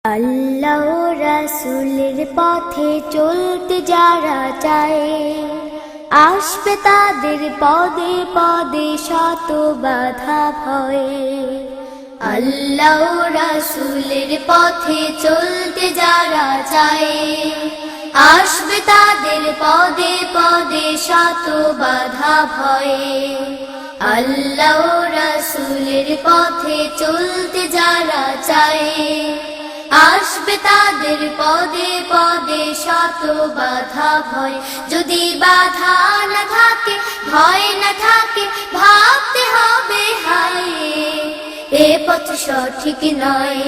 আল্লাহ রাসূলের পথে চলতে যারা চায়, আসবে তাদের পদে পদে শত বাধা ভয়ে। আল্লাহ রাসূলের পথে চলতে যারা চায়, আসবে তাদের পদে পদে শত বাধা ভয়ে। আল্লাহ রাসূলের পথে চলতে যারা চায়, আসবে তাদের পদে পদে শত বাধা ভয়। যদি বাধা না থাকে, ভয় না থাকে, ভাবতে হবে হায় এ পথ সঠিক নয়।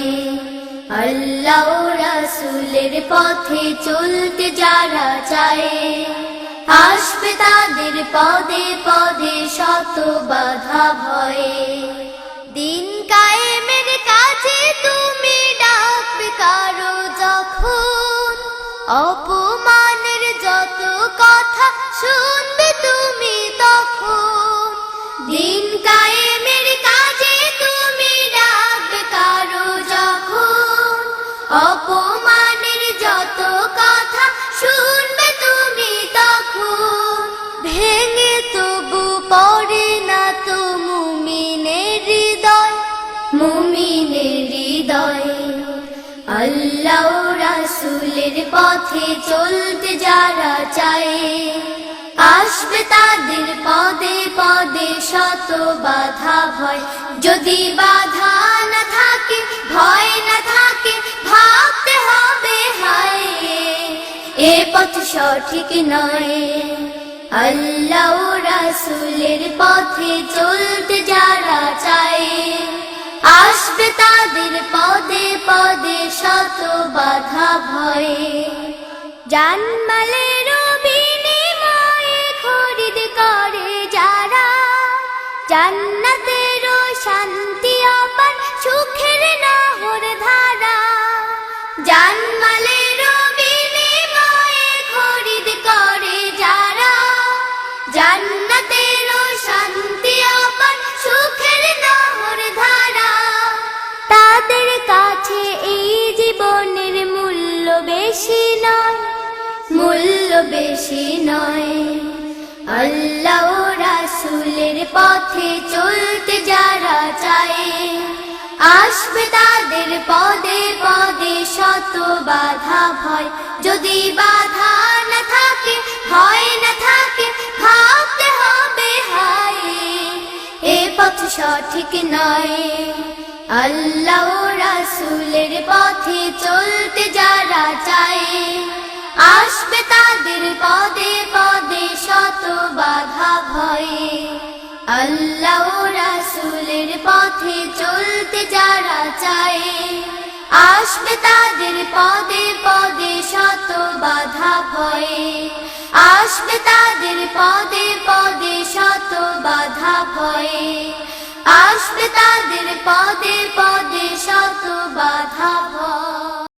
আল্লাহ রাসূলের পথে চলতে যারা চায়, আসবে তাদের পদে পদে শত বাধা ভয়ে। দিন কায়েমের কাজে তুমি ডাকবে কারো যখন, অপমানের যত কথা শুনবে তুমি তখন। দিন কায়েমের কাজে তুমি ডাকবে কারো যখন, অপমানের যত কথা শুনবে তুমি তখন। ভেঙে তবু পড়ে না তো মুমিনের হৃদয়, মুমিনের হৃদয়। আল্লাহ রাসূলের পথে চলতে যারা চায়, আসবে তাদের পদে পদে শত বাধা ভয়। যদি বাধা না থাকে, ভয় না থাকে, ভাবতে হবে হায় এ পথ সঠিক নয়। আল্লাহ রাসূলের পথে চলতে যারা চায়, আসবে তাদের পদে পদে শত বাধা ভয়ে। জানমালেরও বিনিময়ে খরিদ করে যারা, জান্নাতেরও শান্তি অপার সুখের নহর ধারা। জানমালেরও বিনিময়ে খরিদ করে যারা, জান্নাতেরও শান্তি অপার সুখের নহর ধারা। তাদের কাছে এই জীবনের মূল্য বেশি নয়, মূল্য বেশি নয়। আল্লাহ রাসূলের পথে চলতে যারা চায়, আসবে তাদের পদে পদে শত বাধা ভয়। যদি বাধা না থাকে, ভয় না থাকে, ভাবতে হবে হায় এ পথ সঠিক নয়। আল্লাহ রাসূলের পথে চলতে যারা চায়, আসবে তাদের পদে পদে শত বাধা ভয়ে। আল্লাহ রাসূলের পথে চলতে যারা চায়, আসবে তাদের পদে পদে শত বাধা ভয়ে। আসবে তাদের পদে পদে শত বাধা ভয়ে। আসবে তাদের পদে পদে শত বাধা ভয়।